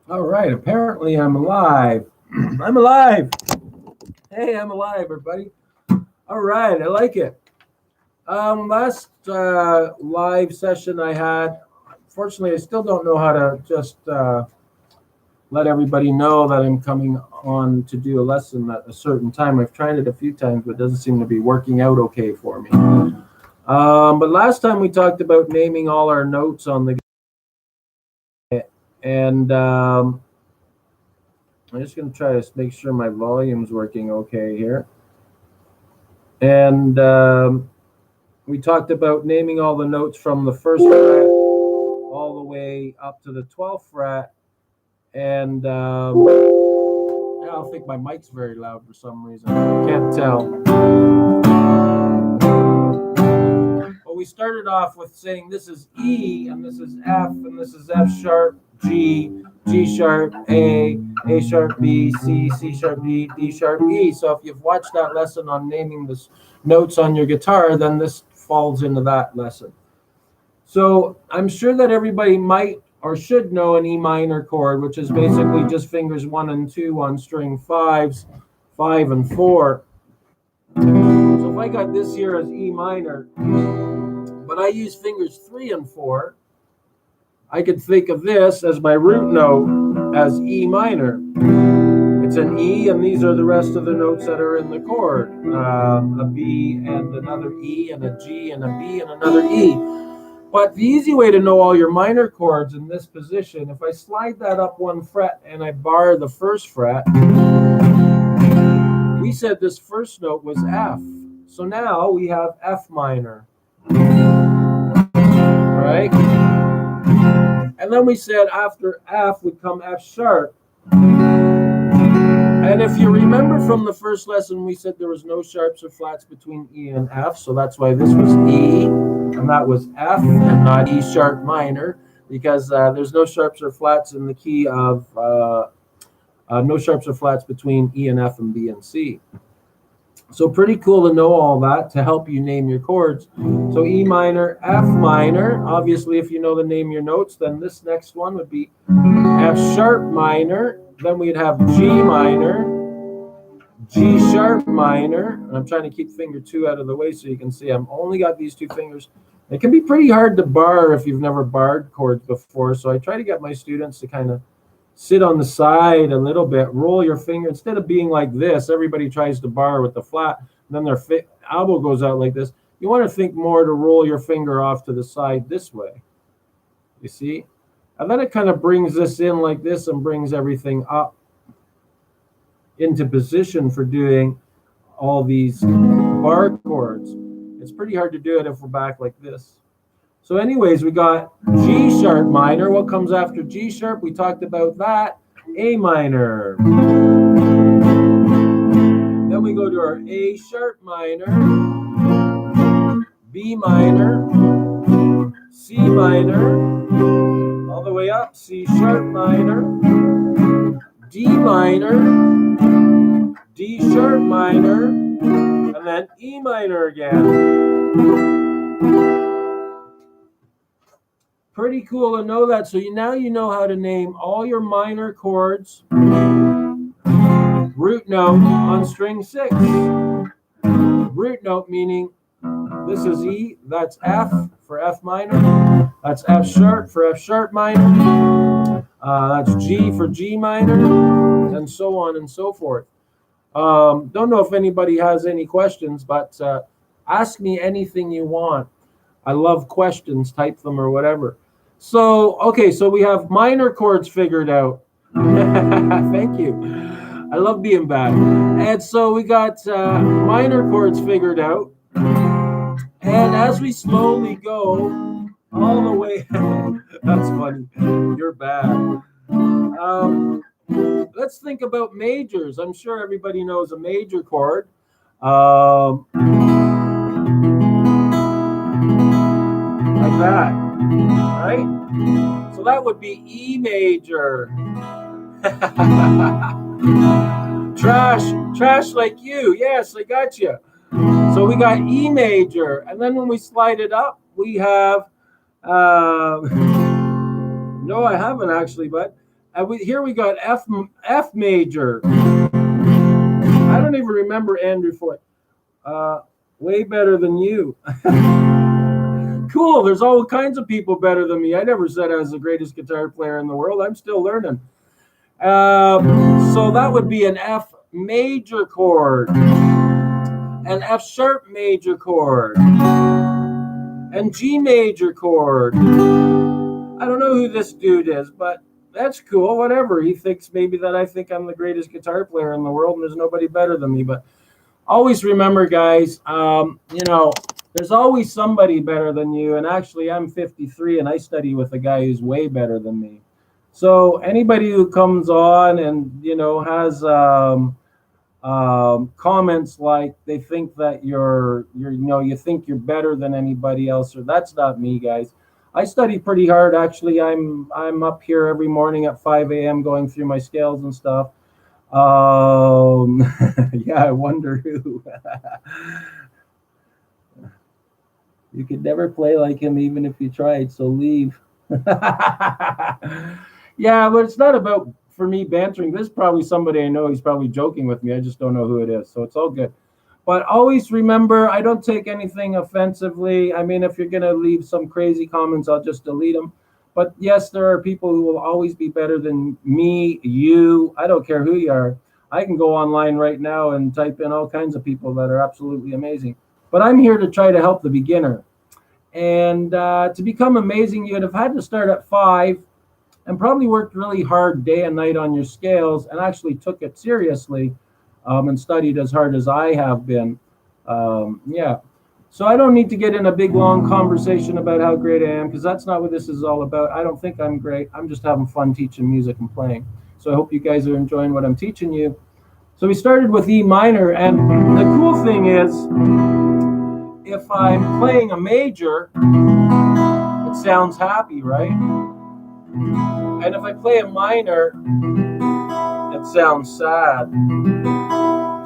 All right, apparently I'm alive. I'm alive. Hey, I'm alive, everybody. All right, I like it. Last live session I had, fortunately, I still don't know how to just let everybody know that I'm coming on to do a lesson at a certain time. I've tried it a few times, but it doesn't seem to be working out okay for me. But last time we talked about naming all our notes on the and I'm just going to try to make sure my volume's working okay here. And we talked about naming all the notes from the first fret all the way up to the 12th fret. And I don't think my mic's very loud for some reason. Can't tell. Well, we started off with saying this is E, and this is F, and this is F sharp, G, G sharp, A sharp B, C sharp D, D sharp E. So if you've watched that lesson on naming the notes on your guitar, then this falls into that lesson. So I'm sure that everybody might or should know an E minor chord, which is basically just fingers 1 and 2 on string fives, 5 and 4. So if I got this here as E minor, but I use fingers 3 and 4, I could think of this as my root note as E minor. It's an E, and these are the rest of the notes that are in the chord. A B and another E and a G and a B and another E. But the easy way to know all your minor chords in this position, if I slide that up 1 fret and I bar the first fret, we said this first note was F. So now we have F minor. Right? And then we said after F would come F sharp. And if you remember from the first lesson, we said there was no sharps or flats between E and F. So that's why this was E and that was F and not E sharp minor, because there's no sharps or flats in the key of no sharps or flats between E and F and B and C. So pretty cool to know all that to help you name your chords. So E minor, F minor. Obviously, if you know the name your notes, then this next one would be F sharp minor. Then we'd have G minor, G sharp minor. And I'm trying to keep finger 2 out of the way so you can see I've only got these 2 fingers. It can be pretty hard to bar if you've never barred chords before. So I try to get my students to kind of sit on the side a little bit, roll your finger. Instead of being like this, everybody tries to bar with the flat, and then their elbow goes out like this. You want to think more to roll your finger off to the side this way. You see? And then it kind of brings this in like this and brings everything up into position for doing all these bar chords. It's pretty hard to do it if we're back like this. So anyways, we got G sharp minor. What comes after G sharp? We talked about that. A minor. Then we go to our A sharp minor, B minor, C minor, all the way up, C sharp minor, D minor, D sharp minor, and then E minor again. Pretty cool to know that. So now you know how to name all your minor chords, root note on string 6. Root note meaning this is E, that's F for F minor, that's F sharp for F sharp minor, that's G for G minor, and so on and so forth. Don't know if anybody has any questions, but ask me anything you want. I love questions, type them or whatever. So, okay, so we have minor chords figured out. Thank you. I love being back. And so we got minor chords figured out. And as we slowly go all the way, that's funny. You're bad. Let's think about majors. I'm sure everybody knows a major chord. Like that, right? So that would be E major. Trash like you. Yes, I got you. So we got E major, and then when we slide it up, we have. No, I haven't actually, but Here we got F major. I don't even remember Andrew Foy. Way better than you. Cool. There's all kinds of people better than me. I never said I was the greatest guitar player in the world. I'm still learning. So that would be an F major chord, an F sharp major chord, and G major chord. I don't know who this dude is, but that's cool. Whatever. He thinks maybe that I think I'm the greatest guitar player in the world and there's nobody better than me. But always remember, guys, there's always somebody better than you. And actually, I'm 53 and I study with a guy who's way better than me. So anybody who comes on and, has comments like they think that you think you're better than anybody else, or that's not me, guys. I study pretty hard. Actually, I'm up here every morning at 5 a.m. going through my scales and stuff. Yeah, I wonder who. You could never play like him even if you tried, so leave. Yeah, but it's not about, for me, bantering. This is probably somebody I know. He's probably joking with me. I just don't know who it is, so it's all good. But always remember, I don't take anything offensively. I mean, if you're going to leave some crazy comments, I'll just delete them. But yes, there are people who will always be better than me, you. I don't care who you are. I can go online right now and type in all kinds of people that are absolutely amazing. But I'm here to try to help the beginner. And to become amazing, you'd have had to start at 5 and probably worked really hard day and night on your scales and actually took it seriously and studied as hard as I have been. Yeah. So I don't need to get in a big, long conversation about how great I am, because that's not what this is all about. I don't think I'm great. I'm just having fun teaching music and playing. So I hope you guys are enjoying what I'm teaching you. So we started with E minor, and the cool thing is, if I'm playing a major, it sounds happy, right? And if I play a minor, it sounds sad.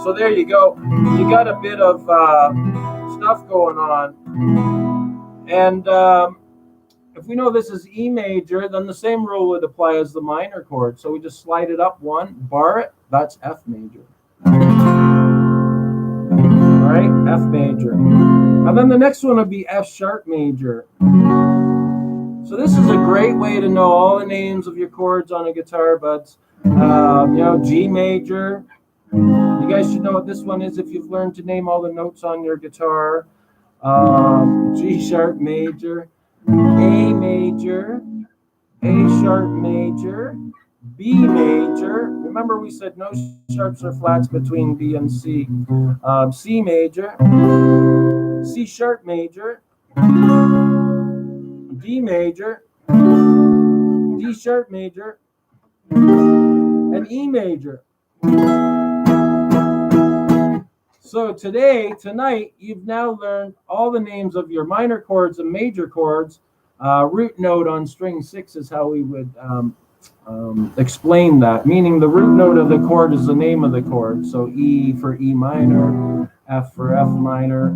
So there you go. You got a bit of stuff going on. And if we know this is E major, then the same rule would apply as the minor chord. So we just slide it up one, bar it, that's F major. All right, F major. And then the next one would be F sharp major. So this is a great way to know all the names of your chords on a guitar, buds. G major. You guys should know what this one is if you've learned to name all the notes on your guitar. G sharp major, A major, A sharp major, B major. Remember we said no sharps or flats between B and C. C major, C sharp major, D major, D sharp major, and E major. So tonight, you've now learned all the names of your minor chords and major chords. Root note on string 6 is how we would explain that, meaning the root note of the chord is the name of the chord. So E for E minor, F for F minor,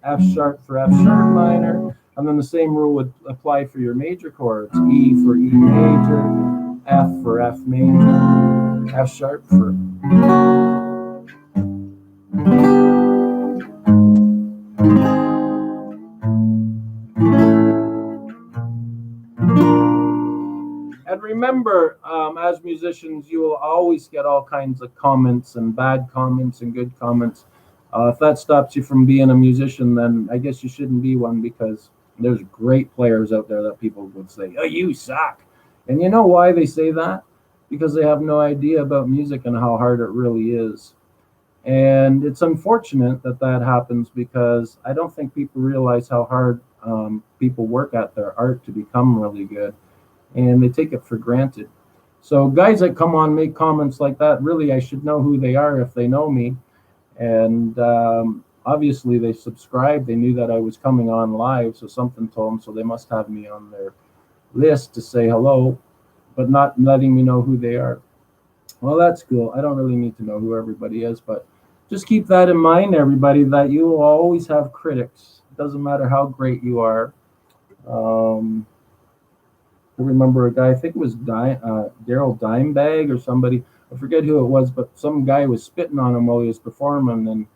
F sharp for F sharp minor, and then the same rule would apply for your major chords. E for E major, F for F major, F sharp for And remember, as musicians, you will always get all kinds of comments and bad comments and good comments. If that stops you from being a musician, then I guess you shouldn't be one, because there's great players out there that people would say, "Oh, you suck." And you know why they say that? Because they have no idea about music and how hard it really is. And it's unfortunate that that happens, because I don't think people realize how hard people work at their art to become really good, and they take it for granted. So guys that come on make comments like that, really I should know who they are if they know me. And obviously they subscribed, they knew that I was coming on live, so something told them, so they must have me on their list to say hello, but not letting me know who they are. Well, that's cool. I don't really need to know who everybody is, but just keep that in mind, everybody, that you will always have critics. It doesn't matter how great you are. I remember a guy, I think it was Daryl Dimebag or somebody, I forget who it was, but some guy was spitting on him while he was performing, and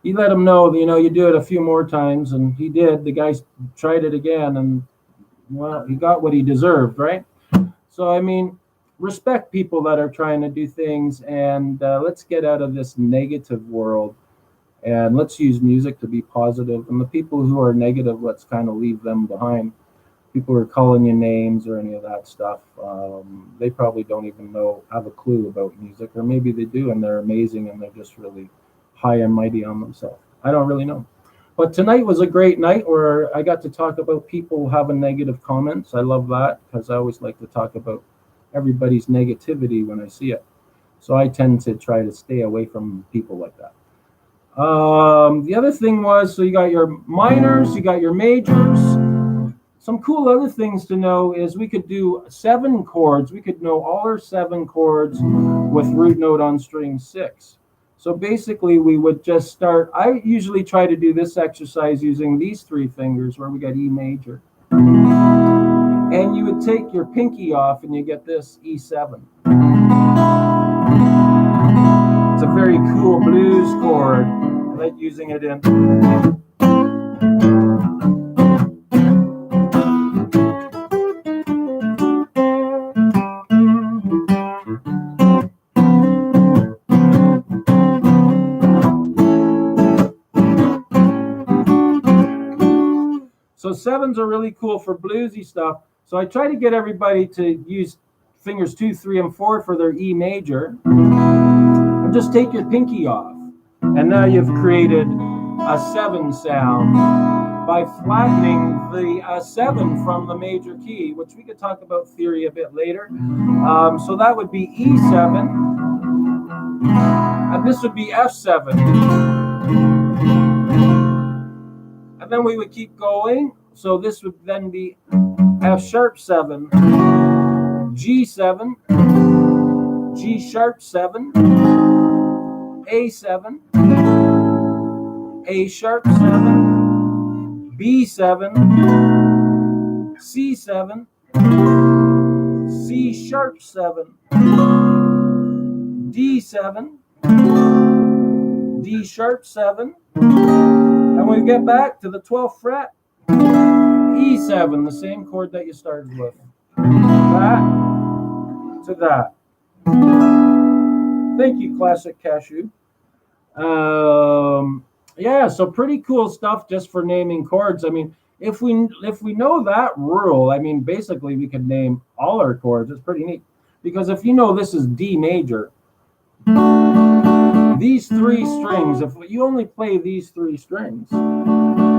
he let him know, you do it a few more times, and he did. The guy tried it again, and well, he got what he deserved, right? So, I mean, respect people that are trying to do things, and let's get out of this negative world, and let's use music to be positive. And the people who are negative, let's kind of leave them behind. People who are calling you names or any of that stuff, they probably don't even have a clue about music, or maybe they do, and they're amazing, and they're just really high and mighty on themselves. I don't really know. But tonight was a great night where I got to talk about people having negative comments. I love that because I always like to talk about everybody's negativity when I see it. So I tend to try to stay away from people like that. The other thing was, so you got your minors, you got your majors. Some cool other things to know is we could do 7 chords. We could know all our 7 chords with root note on string 6. So basically, we would just start. I usually try to do this exercise using these 3 fingers where we got E major. And you would take your pinky off and you get this E7. It's a very cool blues chord. I like using it in. So 7s are really cool for bluesy stuff. So I try to get everybody to use fingers 2, 3, and 4 for their E major. And just take your pinky off. And now you've created a 7 sound by flattening the 7 from the major key, which we could talk about theory a bit later. So that would be E7. And this would be F7. And then we would keep going. So this would then be F sharp 7, G7, G sharp 7, A7, A sharp 7, B7, C7, C sharp 7, D7, D sharp 7, and we get back to the 12th fret, E7, the same chord that you started with. That to that. Thank you, Classic Cashew. Yeah, so pretty cool stuff just for naming chords. I mean, if we know that rule, I mean, basically we could name all our chords. It's pretty neat. Because if you know this is D major, these 3 strings, if you only play these 3 strings,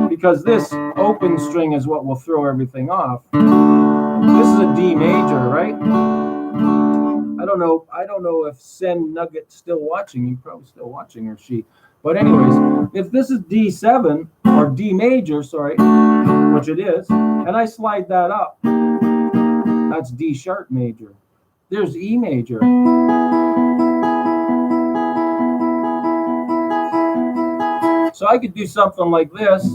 because this open string is what will throw everything off. This is a D major, right? I don't know if Sen Nugget's still watching. He's probably still watching, or she. But anyways, if this is D7 or D major, sorry, which it is, and I slide that up, that's D sharp major. There's E major. So I could do something like this.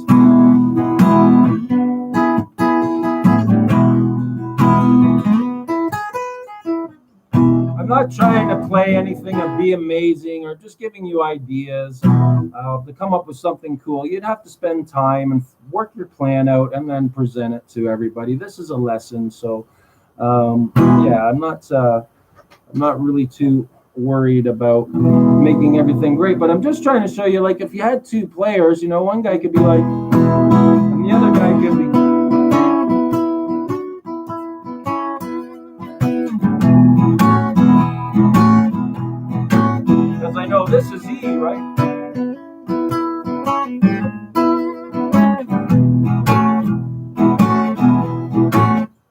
I'm not trying to play anything or be amazing or just giving you ideas to come up with something cool. You'd have to spend time and work your plan out and then present it to everybody. This is a lesson, so yeah, I'm not really too worried about making everything great, but I'm just trying to show you, like, if you had 2 players, one guy could be like, and the other guy could be. Because I know this is E, right?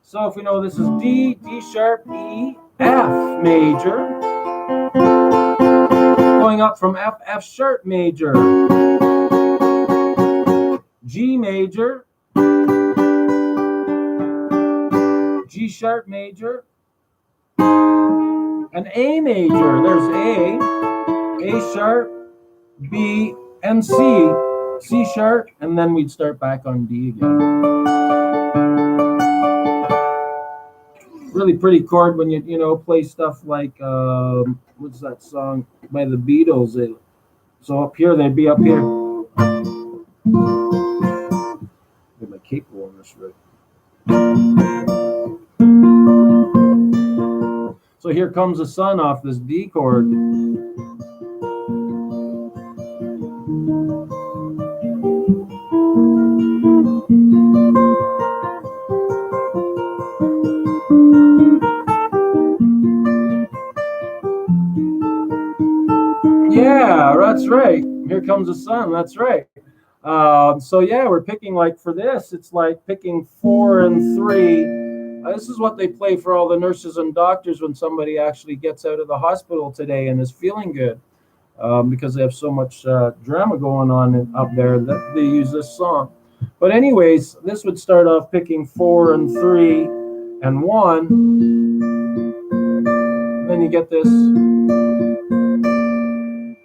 So if we know this is D, D sharp, E, F major, going up from F, F sharp major, G major, G sharp major, and A major. There's A sharp, B, and C, C sharp, and then we'd start back on D again. really pretty chord when you play stuff like what's that song by the Beatles? So up here they'd be up here. Get my capo on this right. So here comes the sun off this D chord. Yeah, that's right. Here comes the sun. That's right. So yeah, we're picking like for this, it's like picking 4 and 3. This is what they play for all the nurses and doctors when somebody actually gets out of the hospital today and is feeling good, because they have so much drama going on up there that they use this song. But anyways, this would start off picking 4 and 3 and 1. And then you get this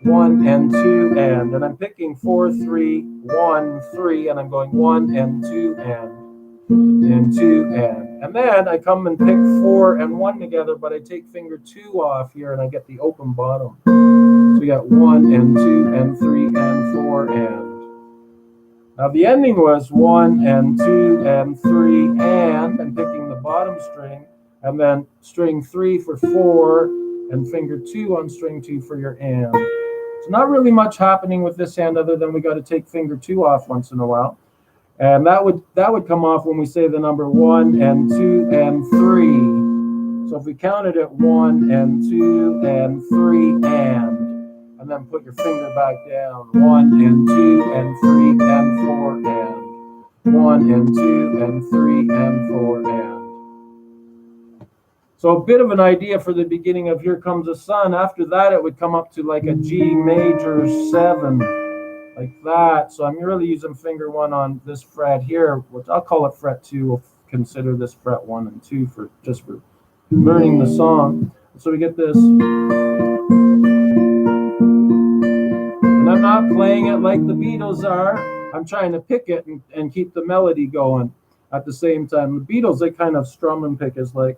1 and 2 and I'm picking 4, 3, 1, 3, and I'm going 1 and 2 and 2 and then I come and pick 4 and 1 together, but I take finger 2 off here and I get the open bottom. So we got 1 and 2 and 3 and 4 and. Now the ending was 1 and 2 and 3 and I'm picking the bottom string, and then string 3 for 4 and finger 2 on string 2 for your and. So not really much happening with this hand other than we got to take finger 2 off once in a while. And that would come off when we say the number 1 and 2 and 3. So if we counted it 1 and 2 and 3 and then put your finger back down, 1 and 2 and 3 and 4 and 1 and 2 and 3 and 4 and. So a bit of an idea for the beginning of Here Comes the Sun. After that, it would come up to like a G major 7, like that. So I'm really using finger 1 on this fret here, which I'll call it fret 2. We'll consider this fret 1 and 2 for learning the song. So we get this. And I'm not playing it like the Beatles are. I'm trying to pick it and keep the melody going at the same time. The Beatles, they kind of strum and pick as like.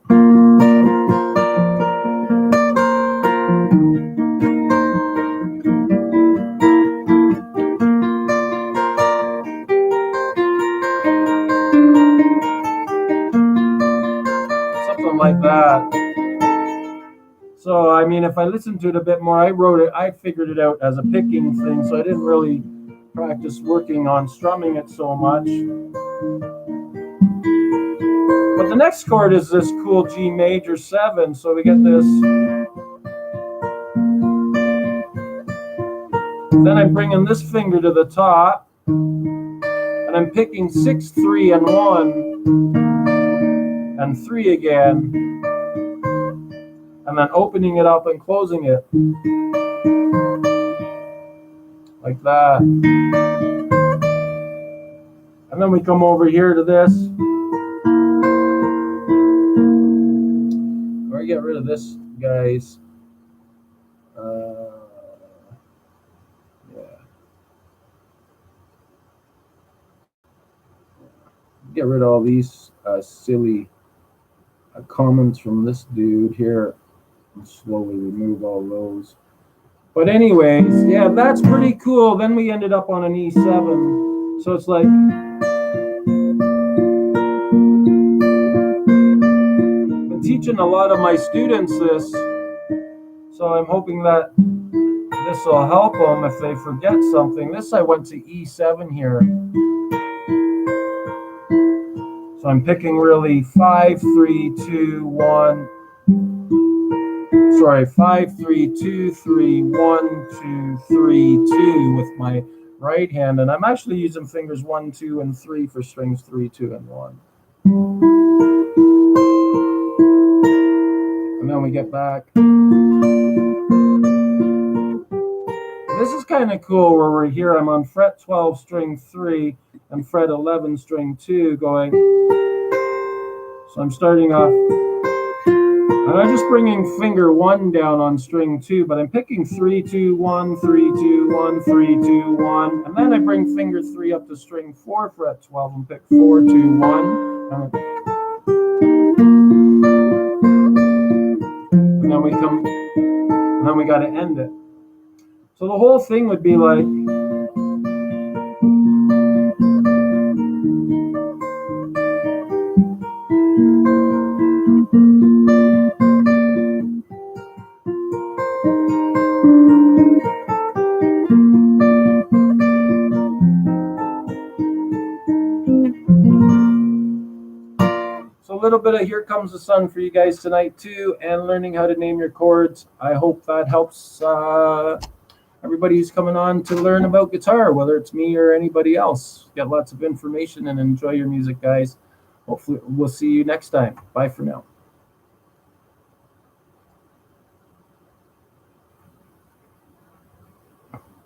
Something like that. So, I mean, if I listened to it a bit more, I figured it out as a picking thing, so I didn't really practice working on strumming it so much. But the next chord is this cool G major 7, so we get this. Then I'm bringing this finger to the top, and I'm picking 6, 3, and 1, and 3 again, and then opening it up and closing it, like that. And then we come over here to this. Or get rid of this, guys. Get rid of all these silly comments from this dude here and slowly remove all those. But anyways, yeah, that's pretty cool. Then we ended up on an E7. So it's like I've been teaching a lot of my students this, so I'm hoping that this will help them if they forget something. This I went to E7 here. So I'm picking really 5, 3, 2, 1. Sorry, 5, 3, 2, 3, 1, 2, 3, 2 with my right hand. And I'm actually using fingers 1, 2, and 3 for strings 3, 2, and 1. And then we get back. This is kind of cool where we're here. I'm on fret 12, string 3, and fret 11, string 2 going. So I'm starting off, and I'm just bringing finger 1 down on string 2, but I'm picking 3, 2, 1, 3, 2, 1, 3, 2, 1, and then I bring finger 3 up to string 4, fret 12, and pick 4, 2, 1. come, and then we got to end it. So the whole thing would be like, so a little bit of Here Comes the Sun for you guys tonight too, and learning how to name your chords. I hope that helps everybody who's coming on to learn about guitar, whether it's me or anybody else. Get lots of information and enjoy your music, guys. Hopefully we'll see you next time. Bye for now.